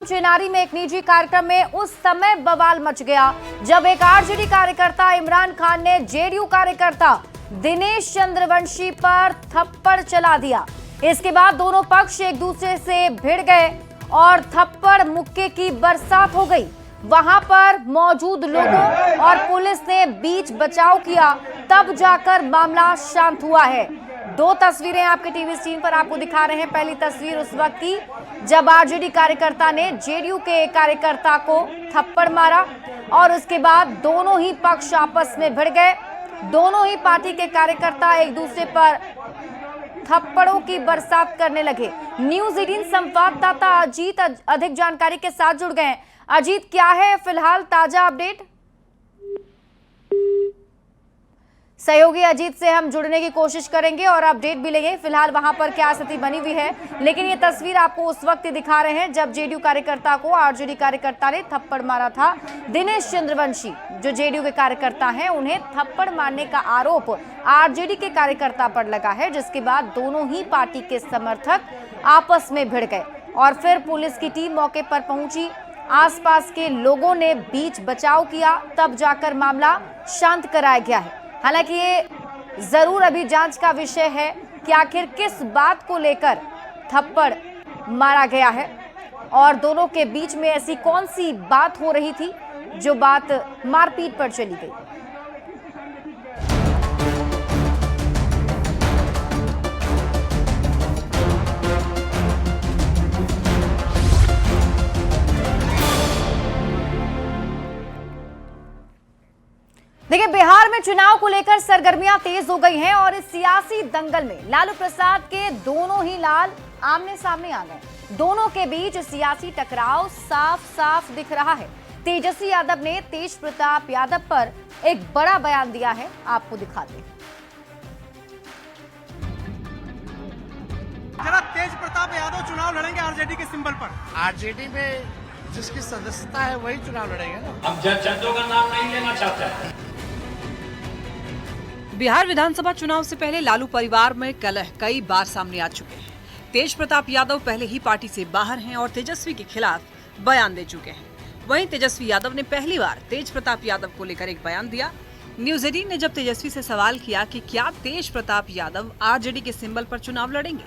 चिनारी में एक निजी कार्यक्रम में उस समय बवाल मच गया जब एक आरजेडी कार्यकर्ता इमरान खान ने जेडीयू कार्यकर्ता दिनेश चंद्रवंशी पर थप्पड़ चला दिया। इसके बाद दोनों पक्ष एक दूसरे से भिड़ गए और थप्पड़ मुक्के की बरसात हो गई। वहां पर मौजूद लोगों और पुलिस ने बीच बचाव किया, तब जाकर मामला शांत हुआ है। दो तस्वीरें आपके टीवी स्क्रीन पर आपको दिखा रहे हैं। पहली तस्वीर उस वक्त की जब आरजेडी कार्यकर्ता ने जेडीयू के कार्यकर्ता को थप्पड़ मारा और उसके बाद दोनों ही पक्ष आपस में भिड़ गए। दोनों ही पार्टी के कार्यकर्ता एक दूसरे पर थप्पड़ों की बरसात करने लगे। न्यूज़ 18 संवाददाता अजीत अधिक जानकारी के साथ जुड़ गए हैं। अजीत, क्या है फिलहाल ताजा अपडेट? सहयोगी अजीत से हम जुड़ने की कोशिश करेंगे और अपडेट भी लेंगे फिलहाल वहां पर क्या स्थिति बनी हुई है। लेकिन ये तस्वीर आपको उस वक्त दिखा रहे हैं जब जेडीयू कार्यकर्ता को आरजेडी कार्यकर्ता ने थप्पड़ मारा था। दिनेश चंद्रवंशी जो जेडीयू के कार्यकर्ता हैं, उन्हें थप्पड़ मारने का आरोप आरजेडी के कार्यकर्ता पर लगा है, जिसके बाद दोनों ही पार्टी के समर्थक आपस में भिड़ गए और फिर पुलिस की टीम मौके पर पहुंची। आसपास के लोगों ने बीच बचाव किया, तब जाकर मामला शांत कराया गया है। हालांकि ये जरूर अभी जांच का विषय है कि आखिर किस बात को लेकर थप्पड़ मारा गया है और दोनों के बीच में ऐसी कौन सी बात हो रही थी जो बात मारपीट पर चली गई। देखिए, बिहार में चुनाव को लेकर सरगर्मियां तेज हो गई हैं और इस सियासी दंगल में लालू प्रसाद के दोनों ही लाल आमने सामने आ गए। दोनों के बीच सियासी टकराव साफ साफ दिख रहा है। तेजस्वी यादव ने तेज प्रताप यादव पर एक बड़ा बयान दिया है, आपको दिखाते हैं। जरा तेज प्रताप यादव चुनाव लड़ेंगे आरजेडी के सिंबल पर। आरजेडी में जिसकी सदस्यता है वही चुनाव लड़ेंगे ना। हम जजों का नाम नहीं लेना चाहते हैं। बिहार विधानसभा चुनाव से पहले लालू परिवार में कलह कई बार सामने आ चुके हैं। तेज प्रताप यादव पहले ही पार्टी से बाहर हैं और तेजस्वी के खिलाफ बयान दे चुके हैं। वहीं तेजस्वी यादव ने पहली बार तेज प्रताप यादव को लेकर एक बयान दिया। न्यूज़ 18 ने जब तेजस्वी से सवाल किया कि क्या तेज प्रताप यादव आरजेडी के सिंबल पर चुनाव लड़ेंगे,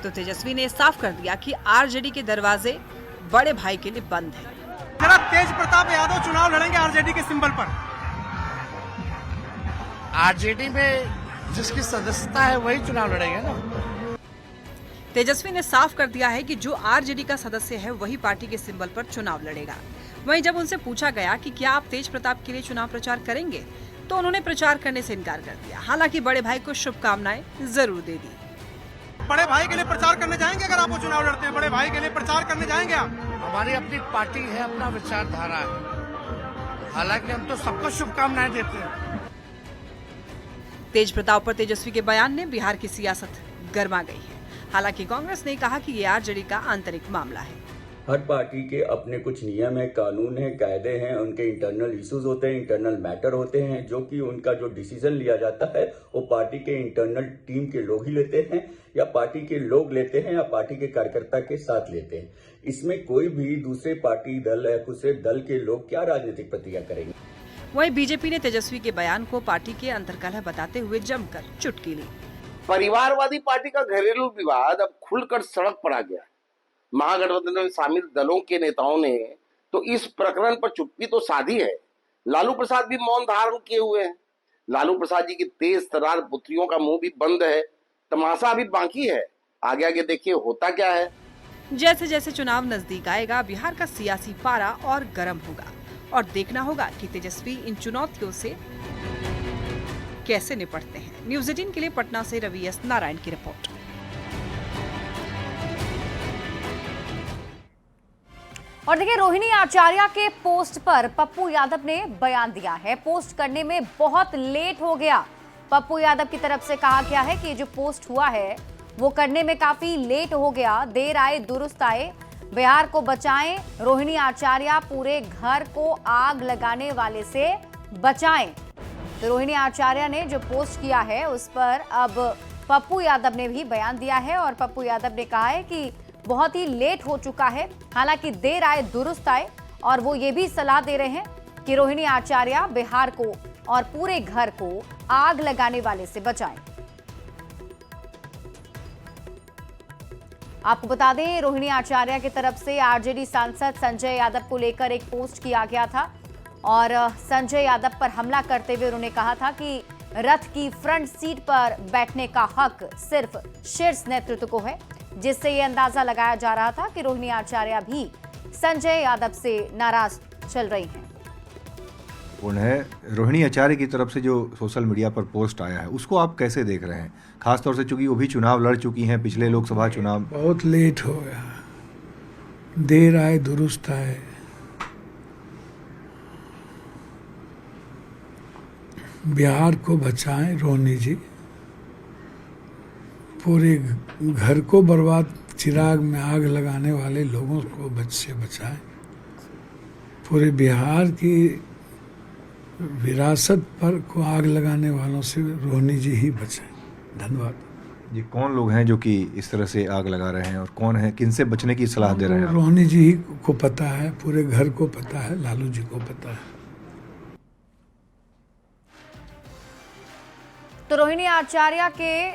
तो तेजस्वी ने साफ कर दिया कि आरजेडी के दरवाजे बड़े भाई के लिए बंद है। जरा तेज प्रताप यादव चुनाव लड़ेंगे आरजेडी के सिंबल पर। आरजेडी में जिसकी सदस्यता है वही चुनाव लड़ेंगे ना। तेजस्वी ने साफ कर दिया है कि जो आरजेडी का सदस्य है वही पार्टी के सिंबल पर चुनाव लड़ेगा। वहीं जब उनसे पूछा गया कि क्या आप तेज प्रताप के लिए चुनाव प्रचार करेंगे, तो उन्होंने प्रचार करने से इनकार कर दिया। हालांकि बड़े भाई को शुभकामनाएं जरूर दे दी। बड़े भाई के लिए प्रचार करने जाएंगे अगर आप वो चुनाव लड़ते हैं? बड़े भाई के लिए प्रचार करने जाएंगे आप? हमारी अपनी पार्टी है, अपना विचारधारा है। हालांकि हम तो सबको शुभकामनाएं देते हैं। तेज प्रताप पर तेजस्वी के बयान ने बिहार की सियासत गर्मा गई है। हालांकि कांग्रेस ने कहा कि ये आरजेडी का आंतरिक मामला है। हर पार्टी के अपने कुछ नियम है, कानून है, कायदे हैं, उनके इंटरनल इश्यूज होते हैं, इंटरनल मैटर होते हैं, जो कि उनका जो डिसीजन लिया जाता है वो पार्टी के इंटरनल टीम के लोग ही लेते हैं, या पार्टी के लोग लेते हैं, या पार्टी के कार्यकर्ता के साथ लेते हैं। इसमें कोई भी दूसरे पार्टी दल या दूसरे दल के लोग क्या राजनीतिक प्रतिक्रिया करेंगे। वहीं बीजेपी ने तेजस्वी के बयान को पार्टी के अंतर्कलह बताते हुए जमकर चुटकी ली। परिवारवादी पार्टी का घरेलू विवाद अब खुलकर सड़क पर आ गया। महागठबंधन में शामिल दलों के नेताओं ने तो इस प्रकरण पर चुप्पी तो साधी है। लालू प्रसाद भी मौन धारण किए हुए हैं। लालू प्रसाद जी की तेज तर्रार पुत्रियों का मुंह भी बंद है। तमाशा अभी बाकी है, आगे आगे देखिए होता क्या है। जैसे जैसे चुनाव नजदीक आएगा, बिहार का सियासी पारा और गर्म होगा और देखना होगा कि तेजस्वी इन चुनौतियों से कैसे निपटते हैं। न्यूज़ 18 के लिए पटना से रवि एस नारायण की रिपोर्ट। और देखिए, रोहिणी आचार्य के पोस्ट पर पप्पू यादव ने बयान दिया है। पोस्ट करने में बहुत लेट हो गया। पप्पू यादव की तरफ से कहा गया है कि जो पोस्ट हुआ है वो करने में काफी लेट हो गया। देर आए दुरुस्त आए, बिहार को बचाएं। रोहिणी आचार्य पूरे घर को आग लगाने वाले से बचाएं। तो रोहिणी आचार्य ने जो पोस्ट किया है उस पर अब पप्पू यादव ने भी बयान दिया है और पप्पू यादव ने कहा है कि बहुत ही लेट हो चुका है। हालांकि देर आए दुरुस्त आए, और वो ये भी सलाह दे रहे हैं कि रोहिणी आचार्य बिहार को और पूरे घर को आग लगाने वाले से बचाएं। आपको बता दें, रोहिणी आचार्य की तरफ से आरजेडी सांसद संजय यादव को लेकर एक पोस्ट किया गया था, और संजय यादव पर हमला करते हुए उन्होंने कहा था कि रथ की फ्रंट सीट पर बैठने का हक सिर्फ शीर्ष नेतृत्व को है, जिससे यह अंदाजा लगाया जा रहा था कि रोहिणी आचार्य भी संजय यादव से नाराज चल रही हैं। उन्हें रोहिणी आचार्य की तरफ से जो सोशल मीडिया पर पोस्ट आया है, उसको आप कैसे देख रहे हैं? खासतौर से चूंकि वो भी चुनाव लड़ चुकी हैं, पिछले लोकसभा चुनाव। बहुत लेट हो गया, देर आए दुरुस्त आए। बिहार को बचाएं रोहिणी जी, पूरे घर को बर्बाद, चिराग में आग लगाने वाले लोगों को से बचाएं। पूरे बिहार की विरासत पर को आग लगाने वालों से रोहिणी जी ही बचाएं। धन्यवाद। ये कौन लोग हैं जो कि इस तरह से आग लगा रहे हैं, और कौन है, किनसे बचने की सलाह दे रहे हैं? रोहिणी जी ही को पता है, पूरे घर को पता है, लालू जी को पता है। तो रोहिणी आचार्य के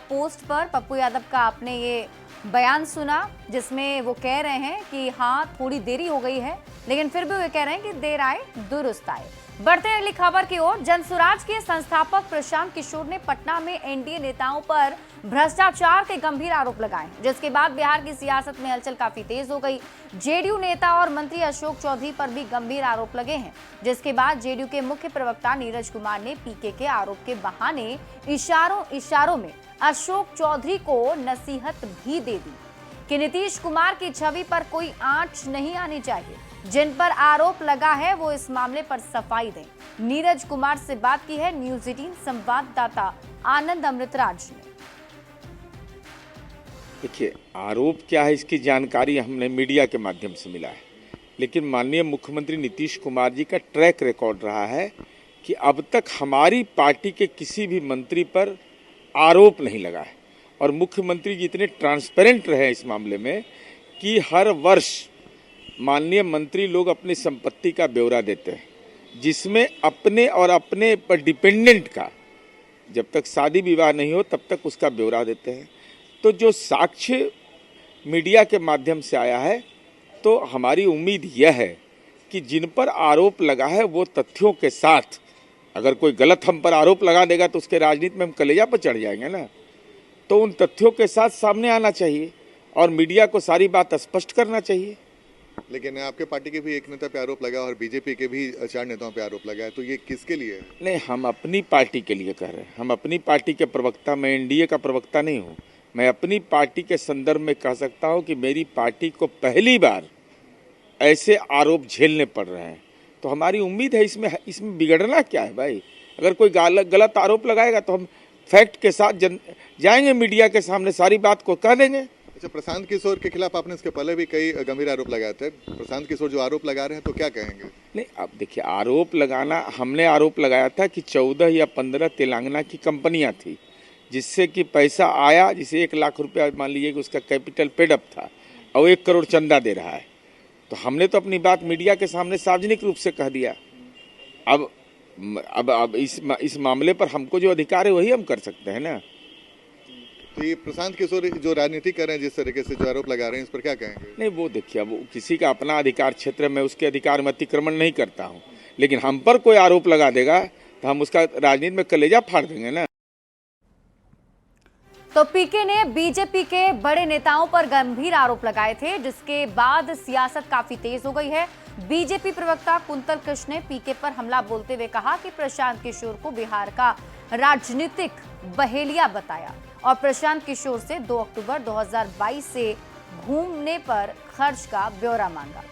पोस्ट पर पप्पू यादव का आपने ये बयान सुना, जिसमें वो कह रहे हैं कि हाँ थोड़ी देरी हो गई है, लेकिन फिर भी वो कह रहे हैं कि देर आए दुरुस्त आए। बढ़ते हैं अगली खबर की ओर। जनसुराज के संस्थापक प्रशांत किशोर ने पटना में एनडीए नेताओं पर भ्रष्टाचार के गंभीर आरोप लगाए, जिसके बाद बिहार की सियासत में हलचल काफी तेज हो गई। जेडीयू नेता और मंत्री अशोक चौधरी पर भी गंभीर आरोप लगे हैं, जिसके बाद जेडीयू के मुख्य प्रवक्ता नीरज कुमार ने पीके के आरोप के बहाने इशारों में अशोक चौधरी को नसीहत भी दे दी कि नीतीश कुमार की छवि पर कोई आंच नहीं आनी चाहिए। जिन पर आरोप लगा है वो इस मामले पर सफाई दें। नीरज कुमार से बात की है न्यूज़ 18 संवाददाता आनंद अमृतराज ने। देखिए, आरोप क्या है इसकी जानकारी हमने मीडिया के माध्यम से मिला है, लेकिन माननीय मुख्यमंत्री नीतीश कुमार जी का ट्रैक रिकॉर्ड रहा है कि अब तक हमारी पार्टी के किसी भी मंत्री पर आरोप नहीं लगा है, और मुख्यमंत्री जी इतने ट्रांसपेरेंट रहे इस मामले में कि हर वर्ष माननीय मंत्री लोग अपनी संपत्ति का ब्यौरा देते हैं, जिसमें अपने और अपने पर डिपेंडेंट का, जब तक शादी विवाह नहीं हो तब तक उसका ब्यौरा देते हैं। तो जो साक्ष्य मीडिया के माध्यम से आया है, तो हमारी उम्मीद यह है कि जिन पर आरोप लगा है वो तथ्यों के साथ, अगर कोई गलत हम पर आरोप लगा देगा तो उसके राजनीति में हम कलेजा पर चढ़ जाएंगे ना, तो उन तथ्यों के साथ सामने आना चाहिए और मीडिया को सारी बात स्पष्ट करना चाहिए। लेकिन आपके पार्टी के भी एक नेता पे आरोप लगा और बीजेपी के भी 4 नेताओं पे आरोप लगा है, तो ये किसके लिए है? नहीं, हम अपनी पार्टी के लिए कह रहे हैं। हम अपनी पार्टी के प्रवक्ता, मैं एनडीए का प्रवक्ता नहीं हूँ। मैं अपनी पार्टी के संदर्भ में कह सकता हूँ कि मेरी पार्टी को पहली बार ऐसे आरोप झेलने पड़ रहे हैं, तो हमारी उम्मीद है इसमें बिगड़ना क्या है भाई। अगर कोई गलत आरोप लगाएगा तो हम फैक्ट के साथ जाएंगे मीडिया के सामने, सारी बात को कह देंगे। अच्छा, प्रशांत किशोर के खिलाफ आपने इसके पहले भी कई गंभीर आरोप लगाए थे। प्रशांत किशोर जो आरोप लगा रहे हैं, तो क्या कहेंगे? नहीं, अब देखिए, आरोप लगाना, हमने आरोप लगाया था कि 14 या 15 तेलंगाना की कंपनियां थी जिससे कि पैसा आया, जिसे 1 लाख रुपया मान लीजिए कि उसका कैपिटल पेडअप था और 1 करोड़ चंदा दे रहा है। तो हमने तो अपनी बात मीडिया के सामने सार्वजनिक रूप से कह दिया। अब इस मामले पर हमको जो अधिकार है वही हम कर सकते हैं ना। तो ये प्रशांत किशोर जो राजनीति कर रहे हैं, जिस तरीके से जो आरोप लगा रहे हैं, इस पर क्या कहेंगे? नहीं, वो देखिए, वो किसी का अपना अधिकार क्षेत्र में, उसके अधिकार में अतिक्रमण नहीं करता हूँ, लेकिन हम पर कोई आरोप लगा देगा तो हम उसका राजनीति में कलेजा फाड़ देंगे ना। तो पीके ने बीजेपी के बड़े नेताओं पर गंभीर आरोप लगाए थे, जिसके बाद सियासत काफी तेज हो गई है। बीजेपी प्रवक्ता कुंतल कृष्ण ने पीके पर हमला बोलते हुए कहा कि प्रशांत किशोर को बिहार का राजनीतिक बहेलिया बताया और प्रशांत किशोर से 2 अक्टूबर 2022 से घूमने पर खर्च का ब्यौरा मांगा।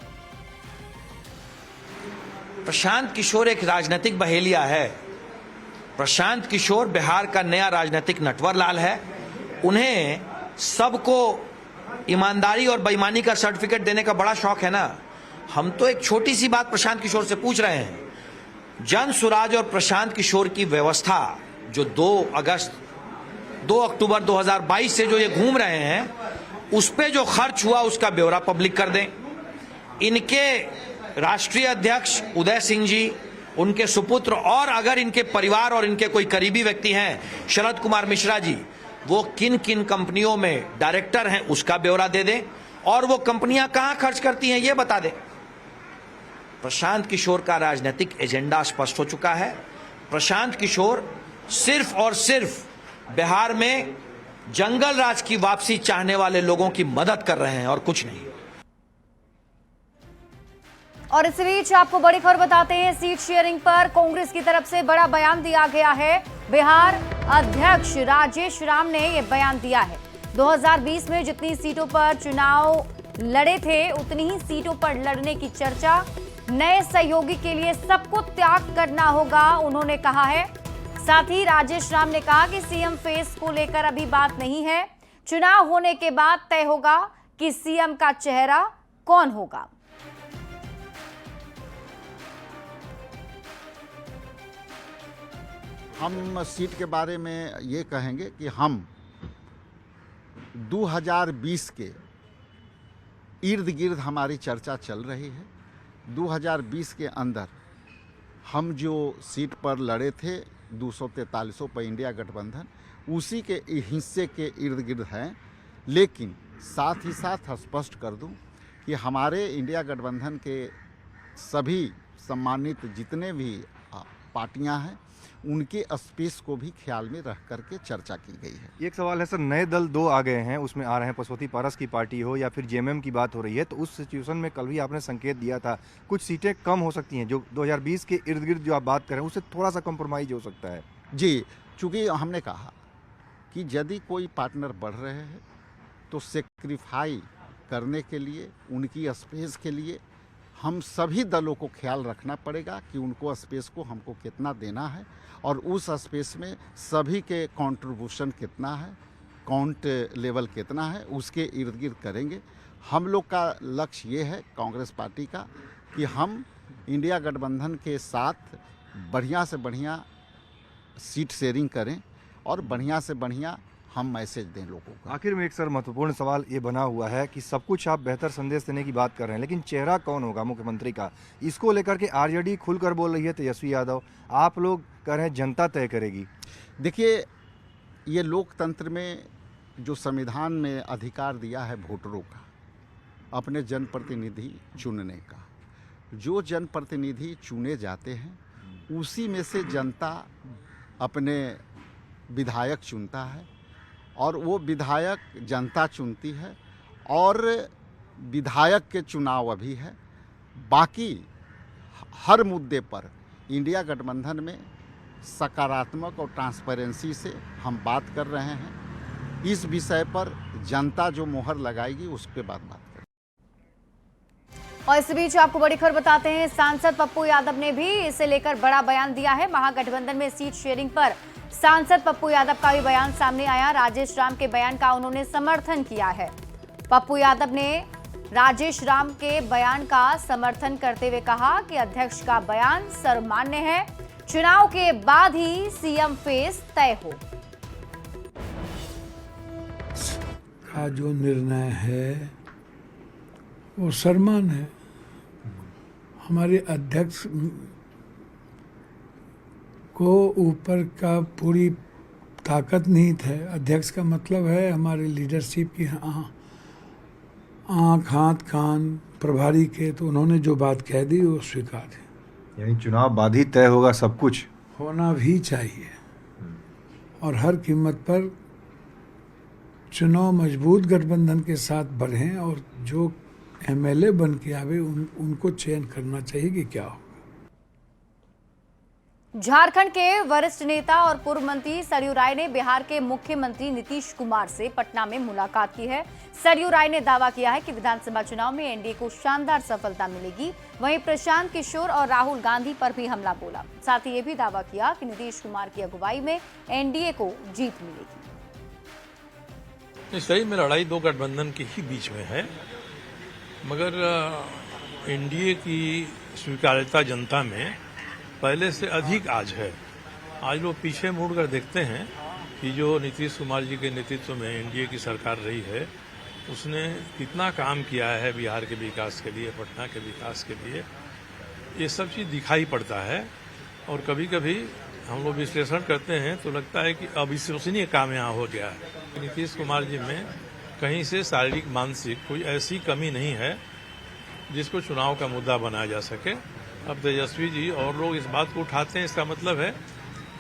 प्रशांत किशोर एक राजनीतिक बहेलिया है। प्रशांत किशोर बिहार का नया राजनीतिक नटवर लाल है। उन्हें सबको ईमानदारी और बेईमानी का सर्टिफिकेट देने का बड़ा शौक है ना। हम तो एक छोटी सी बात प्रशांत किशोर से पूछ रहे हैं। जनसुराज और प्रशांत किशोर की व्यवस्था जो 2 अक्टूबर 2022 से जो ये घूम रहे हैं, उस पे जो खर्च हुआ उसका ब्यौरा पब्लिक कर दें। इनके राष्ट्रीय अध्यक्ष उदय सिंह जी, उनके सुपुत्र और अगर इनके परिवार और इनके कोई करीबी व्यक्ति हैं, शरद कुमार मिश्रा जी, वो किन किन कंपनियों में डायरेक्टर हैं उसका ब्यौरा दे दें और वो कंपनियां कहां खर्च करती हैं ये बता दें। प्रशांत किशोर का राजनीतिक एजेंडा स्पष्ट हो चुका है। प्रशांत किशोर सिर्फ और सिर्फ बिहार में जंगल राज की वापसी चाहने वाले लोगों की मदद कर रहे हैं और कुछ नहीं। और इस बीच आपको बड़ी खबर बताते हैं, सीट शेयरिंग पर कांग्रेस की तरफ से बड़ा बयान दिया गया है। बिहार अध्यक्ष राजेश राम ने यह बयान दिया है। 2020 में जितनी सीटों पर चुनाव लड़े थे उतनी ही सीटों पर लड़ने की चर्चा। नए सहयोगी के लिए सबको त्याग करना होगा, उन्होंने कहा है। साथ ही राजेश राम ने कहा कि सीएम फेस को लेकर अभी बात नहीं है, चुनाव होने के बाद तय होगा कि सीएम का चेहरा कौन होगा। हम सीट के बारे में ये कहेंगे कि हम 2020 के इर्द गिर्द हमारी चर्चा चल रही है। 2020 के अंदर हम जो सीट पर लड़े थे 243 पर इंडिया गठबंधन, उसी के हिस्से के इर्द गिर्द हैं। लेकिन साथ ही साथ स्पष्ट कर दूं कि हमारे इंडिया गठबंधन के सभी सम्मानित जितने भी पार्टियां हैं उनके स्पेस को भी ख्याल में रख करके चर्चा की गई है। एक सवाल है सर, नए दल 2 आ गए हैं, उसमें आ रहे हैं पशुपति पारस की पार्टी हो या फिर जेएमएम की बात हो रही है, तो उस सिचुएशन में कल भी आपने संकेत दिया था कुछ सीटें कम हो सकती हैं। जो 2020 के इर्द गिर्द जो आप बात कर रहे हैं उससे थोड़ा सा कॉम्प्रोमाइज हो सकता है। जी, चूँकि हमने कहा कि यदि कोई पार्टनर बढ़ रहे हैं तो सेक्रीफाई करने के लिए, उनकी स्पेस के लिए हम सभी दलों को ख्याल रखना पड़ेगा कि उनको स्पेस को हमको कितना देना है और उस स्पेस में सभी के कंट्रीब्यूशन कितना है, काउंट लेवल कितना है, उसके इर्द गिर्द करेंगे। हम लोग का लक्ष्य ये है कांग्रेस पार्टी का कि हम इंडिया गठबंधन के साथ बढ़िया से बढ़िया सीट शेयरिंग करें और बढ़िया से बढ़िया हम मैसेज दें लोगों को। आखिर में एक सर महत्वपूर्ण सवाल ये बना हुआ है कि सब कुछ आप बेहतर संदेश देने की बात कर रहे हैं, लेकिन चेहरा कौन होगा मुख्यमंत्री का, इसको लेकर के आरजेडी खुलकर बोल रही है तेजस्वी यादव, आप लोग कह रहे हैं जनता तय करेगी। देखिए, ये लोकतंत्र में जो संविधान में अधिकार दिया है वोटरों का अपने जनप्रतिनिधि चुनने का, जो जनप्रतिनिधि चुने जाते हैं उसी में से जनता अपने विधायक चुनता है और वो विधायक जनता चुनती है और विधायक के चुनाव अभी है। बाकी हर मुद्दे पर इंडिया गठबंधन में सकारात्मक और ट्रांसपेरेंसी से हम बात कर रहे हैं। इस विषय पर जनता जो मोहर लगाएगी उस पर बात करें। और इस बीच आपको बड़ी खबर बताते हैं, सांसद पप्पू यादव ने भी इसे लेकर बड़ा बयान दिया है। महागठबंधन में सीट शेयरिंग पर सांसद पप्पू यादव का भी बयान सामने आया। राजेश राम के बयान का उन्होंने समर्थन किया है। पप्पू यादव ने राजेश राम के बयान का समर्थन करते हुए कहा कि अध्यक्ष का बयान सर्वमान्य है, चुनाव के बाद ही सीएम फेस तय हो। का जो निर्णय है वो सर्वमान्य है। हमारे अध्यक्ष को ऊपर का पूरी ताकत नहीं थे। अध्यक्ष का मतलब है हमारे लीडरशिप की आँख हाथ कान प्रभारी के, तो उन्होंने जो बात कह दी वो स्वीकार है। यानी चुनाव बाद ही तय होगा सब कुछ, होना भी चाहिए और हर कीमत पर चुनाव मजबूत गठबंधन के साथ बढ़ें और जो एमएलए बन के आवे उनको चयन करना चाहिए कि क्या हो। झारखंड के वरिष्ठ नेता और पूर्व मंत्री सरयू राय ने बिहार के मुख्यमंत्री नीतीश कुमार से पटना में मुलाकात की है। सरयू राय ने दावा किया है कि विधानसभा चुनाव में एनडीए को शानदार सफलता मिलेगी। वहीं प्रशांत किशोर और राहुल गांधी पर भी हमला बोला। साथ ही ये भी दावा किया कि नीतीश कुमार की अगुवाई में एनडीए को जीत मिलेगी। सही में लड़ाई दो गठबंधन के ही बीच में है, मगर एनडीए की स्वीकार्यता जनता में पहले से अधिक आज है। आज लोग पीछे मुड़कर देखते हैं कि जो नीतीश कुमार जी के नेतृत्व में एनडीए की सरकार रही है उसने कितना काम किया है बिहार के विकास के लिए, पटना के विकास के लिए, ये सब चीज़ दिखाई पड़ता है। और कभी कभी हम लोग विश्लेषण करते हैं तो लगता है कि अविश्वसनीय काम यहाँ हो गया है। नीतीश कुमार जी में कहीं से शारीरिक मानसिक कोई ऐसी कमी नहीं है जिसको चुनाव का मुद्दा बनाया जा सके। अब तेजस्वी जी और लोग इस बात को उठाते हैं, इसका मतलब है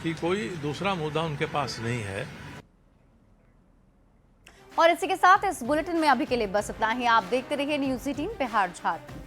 कि कोई दूसरा मुद्दा उनके पास नहीं है। और इसी के साथ इस बुलेटिन में अभी के लिए बस इतना ही। आप देखते रहिए न्यूज़ 18 बिहार झारखंड।